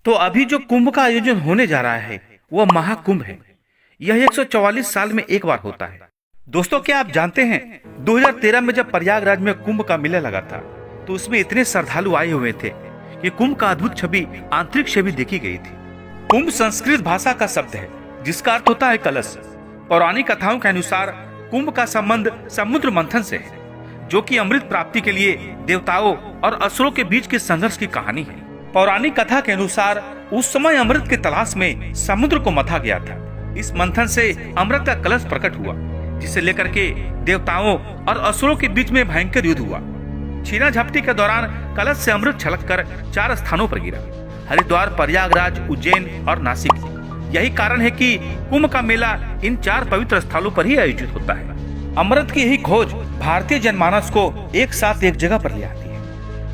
तो अभी जो कुंभ का आयोजन होने जा रहा है वह महाकुंभ है। यह 144 साल में एक बार होता है। दोस्तों, क्या आप जानते हैं 2013 में जब प्रयागराज में कुंभ का मेला लगा था तो उसमें इतने श्रद्धालु आए हुए थे कि कुंभ का अद्भुत छवि आंतरिक से भी देखी गई थी। कुंभ संस्कृत भाषा का शब्द है जिसका अर्थ होता है कलश। पौराणिक कथाओं के अनुसार कुंभ का संबंध समुद्र मंथन से है, जो कि अमृत प्राप्ति के लिए देवताओं और असुरों के बीच के संघर्ष की कहानी है। पौराणिक कथा के अनुसार उस समय अमृत की तलाश में समुद्र को मथा गया था। इस मंथन से अमृत का कलश प्रकट हुआ, जिसे लेकर के देवताओं और असुरों के बीच में भयंकर युद्ध हुआ। छीना झपटी के दौरान कलश से अमृत छलककर 4 स्थानों पर गिरा: हरिद्वार, प्रयागराज, उज्जैन और नासिक। यही कारण है कि कुंभ का मेला इन 4 पवित्र स्थलों पर ही आयोजित होता है। अमृत की यही खोज भारतीय जनमानस को एक साथ एक जगह पर ले आती है।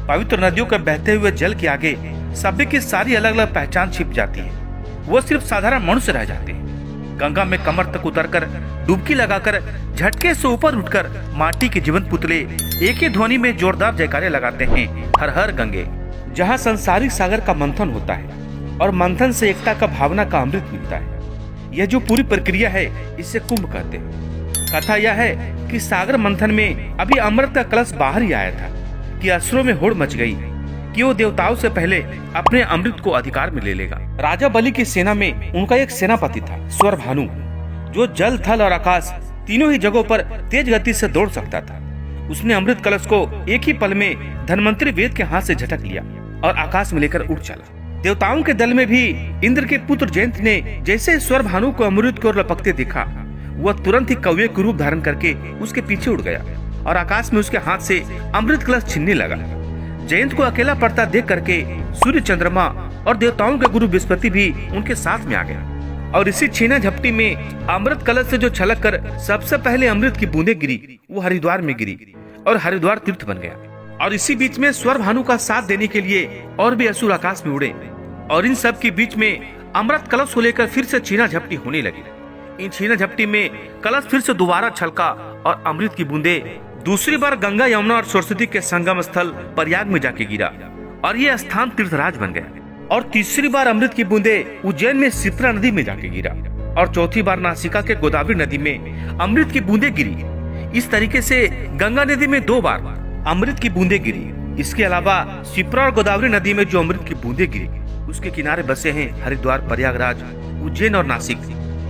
पवित्र नदियों के बहते हुए जल के आगे सभी की सारी अलग अलग पहचान छिप जाती है। वो सिर्फ साधारण मनुष्य रह जाते हैं। गंगा में कमर तक उतरकर डुबकी लगाकर झटके से ऊपर उठकर माटी के जीवंत पुतले एक ही ध्वनि में जोरदार जयकारे लगाते हैं, हर हर गंगे। जहाँ संसारिक सागर का मंथन होता है और मंथन से एकता का भावना का अमृत मिलता है। यह जो पूरी प्रक्रिया है इसे कुंभ कहते हैं। कथा यह है कि सागर मंथन में अभी अमृत का कलश बाहर ही आया था कि असुरों में होड़ मच गई कि वो देवताओं से पहले अपने अमृत को अधिकार में ले लेगा। राजा बलि की सेना में उनका एक सेनापति था, स्वरभानु, जो जल, थल और आकाश तीनों ही जगहों पर तेज गति से दौड़ सकता था। उसने अमृत कलश को एक ही पल में धन्वंतरी वेद के हाथ से झटक लिया और आकाश में लेकर उड़ चला। देवताओं के दल में भी इंद्र के पुत्र जयंत ने जैसे स्वरभानु को अमृत की ओर लपकते देखा, वह तुरंत ही कौवे का रूप धारण करके उसके पीछे उड़ गया और आकाश में उसके हाथ से अमृत कलश छीनने लगा। जयंत को अकेला पड़ता देख करके सूर्य, चंद्रमा और देवताओं के गुरु बृहस्पति भी उनके साथ में आ गया और इसी छीना झपटी में अमृत कलश से जो छलक कर सबसे पहले अमृत की बूंदें गिरी, वो हरिद्वार में गिरी और हरिद्वार तीर्थ बन गया। और इसी बीच में स्वरभानु का साथ देने के लिए और भी असुर आकाश में उड़े और इन सब के बीच में अमृत कलश को लेकर फिर से छीना झपटी होने लगी। इन छीना झपटी में कलश फिर से दोबारा छलका और अमृत की बूंदे दूसरी बार गंगा, यमुना और सरस्वती के संगम स्थल प्रयाग में जाके गिरा और ये स्थान तीर्थराज बन गया। और तीसरी बार अमृत की बूंदे उज्जैन में शिप्रा नदी में जाके गिरा और चौथी बार नासिका के गोदावरी नदी में अमृत की बूंदे गिरी। इस तरीके से गंगा नदी में 2 बार अमृत की बूंदे गिरी। इसके अलावा शिप्रा और गोदावरी नदी में जो अमृत की बूंदे गिरी उसके किनारे बसे हैं हरिद्वार, प्रयागराज, उज्जैन और नासिक।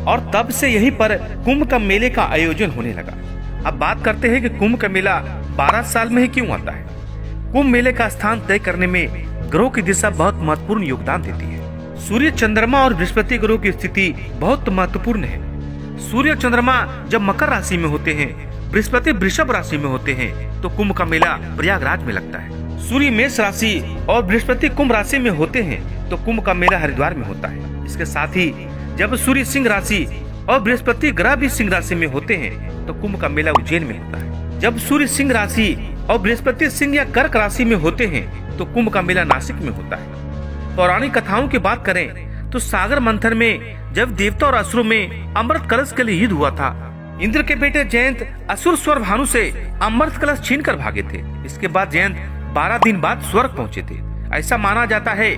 और तब से यहीं पर कुंभ का मेले का आयोजन होने लगा। अब बात करते हैं कि कुंभ का मेला 12 साल में ही क्यों आता है। कुंभ मेले का स्थान तय करने में ग्रहों की दिशा बहुत महत्वपूर्ण योगदान देती है। सूर्य, चंद्रमा और बृहस्पति ग्रहों की स्थिति बहुत महत्वपूर्ण है। सूर्य और चंद्रमा जब मकर राशि में होते हैं, बृहस्पति वृषभ राशि में होते हैं, तो कुंभ का मेला प्रयागराज में लगता है। सूर्य मेष राशि और बृहस्पति कुंभ राशि में होते हैं तो कुंभ का मेला हरिद्वार में होता है। इसके साथ ही जब सूर्य सिंह राशि और बृहस्पति ग्रह भी सिंह राशि में होते हैं तो कुंभ का मेला उज्जैन में होता है। जब सूर्य सिंह राशि और बृहस्पति सिंह या कर्क राशि में होते हैं तो कुंभ का मेला नासिक में होता है। पौराणिक कथाओं की बात करें तो सागर मंथन में जब देवता और असुरों में अमृत कलश के लिए युद्ध हुआ था, इंद्र के बेटे जयंत असुर स्वरभानु से अमृत कलश छीन कर भागे थे। इसके बाद जयंत 12 दिन बाद स्वर्ग पहुँचे थे। ऐसा माना जाता है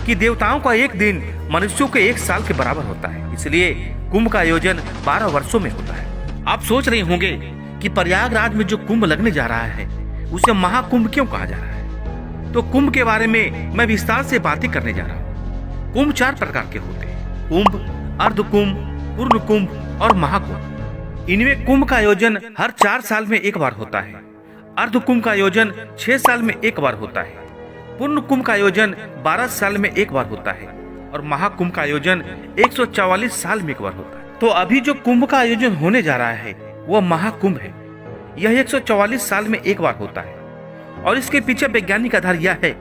कि देवताओं का एक दिन मनुष्यों के 1 साल के बराबर होता है। इसलिए कुंभ का आयोजन 12 वर्षों में होता है। आप सोच रहे होंगे कि प्रयागराज में जो कुंभ लगने जा रहा है उसे महाकुंभ क्यों कहा जा रहा है। तो कुंभ के बारे में मैं विस्तार से बातें करने जा रहा हूँ। कुंभ 4 प्रकार के होते हैं: कुंभ, अर्धकुंभ, पूर्ण कुंभ और महाकुंभ। इनमें कुंभ का आयोजन हर 4 साल में एक बार होता है। अर्धकुंभ का आयोजन 6 साल में एक बार होता है। पूर्ण कुंभ का आयोजन 12 साल में एक बार होता है और महाकुंभ का आयोजन 144 साल में एक बार होता है। तो अभी जो कुंभ का आयोजन होने जा रहा है वह महाकुंभ है। यह 144 साल में एक बार होता है और इसके पीछे वैज्ञानिक आधार यह है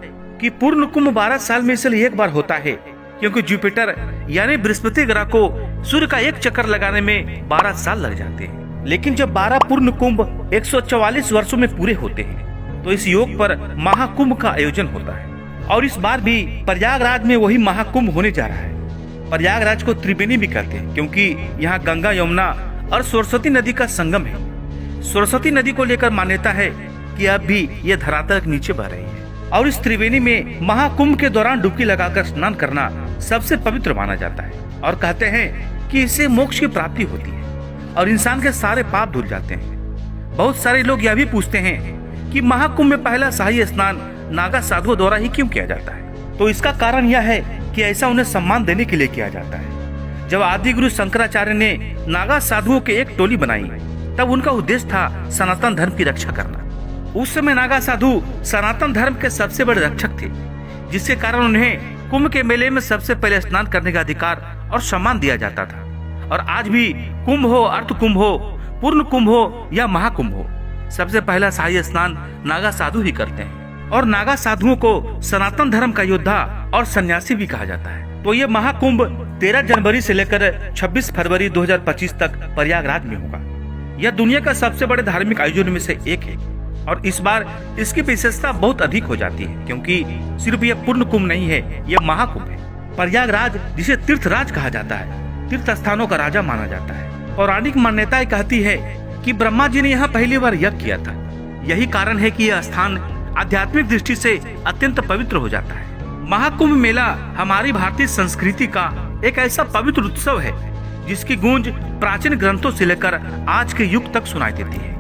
कि पूर्ण कुंभ 12 साल में इसलिए एक बार होता है क्योंकि जुपिटर यानी बृहस्पति ग्रह को सूर्य का एक चक्कर लगाने में 12 साल लग जाते हैं। लेकिन जब 12 पूर्ण कुंभ 144 वर्षों में पूरे होते हैं तो इस योग पर महाकुंभ का आयोजन होता है। और इस बार भी प्रयागराज में वही महाकुंभ होने जा रहा है। प्रयागराज को त्रिवेणी भी कहते हैं क्योंकि यहाँ गंगा, यमुना और सरस्वती नदी का संगम है। सरस्वती नदी को लेकर मान्यता है कि अब भी यह धरातल नीचे बह रही है और इस त्रिवेणी में महाकुंभ के दौरान डुबकी लगाकर स्नान करना सबसे पवित्र माना जाता है और कहते हैं कि इससे मोक्ष की प्राप्ति होती है और इंसान के सारे पाप धुल जाते हैं। बहुत सारे लोग यह भी पूछते हैं कि महाकुंभ में पहला शाही स्नान नागा साधुओं द्वारा ही क्यों किया जाता है। तो इसका कारण यह है कि ऐसा उन्हें सम्मान देने के लिए किया जाता है। जब आदि गुरु शंकराचार्य ने नागा साधुओं की एक टोली बनाई तब उनका उद्देश्य था सनातन धर्म की रक्षा करना। उस समय नागा साधु सनातन धर्म के सबसे बड़े रक्षक थे, जिसके कारण उन्हें कुंभ के मेले में सबसे पहले स्नान करने का अधिकार और सम्मान दिया जाता था। और आज भी कुंभ हो, अर्ध कुंभ हो, पूर्ण कुंभ हो या महाकुंभ हो, सबसे पहला शाही स्नान नागा साधु ही करते हैं। और नागा साधुओं को सनातन धर्म का योद्धा और सन्यासी भी कहा जाता है। तो ये महाकुंभ 13 जनवरी से लेकर 26 फरवरी 2025 तक प्रयागराज में होगा। यह दुनिया का सबसे बड़े धार्मिक आयोजन में से एक है और इस बार इसकी विशेषता बहुत अधिक हो जाती है, क्योंकि सिर्फ यह पूर्ण कुंभ नहीं है, यह महाकुंभ है। प्रयागराज, जिसे तीर्थराज कहा जाता है, तीर्थ स्थानों का राजा माना जाता है। पौराणिक मान्यताएं कहती है कि ब्रह्मा जी ने यहाँ पहली बार यज्ञ किया था। यही कारण है कि यह स्थान आध्यात्मिक दृष्टि से अत्यंत पवित्र हो जाता है। महाकुंभ मेला हमारी भारतीय संस्कृति का एक ऐसा पवित्र उत्सव है जिसकी गूंज प्राचीन ग्रंथों से लेकर आज के युग तक सुनाई देती है।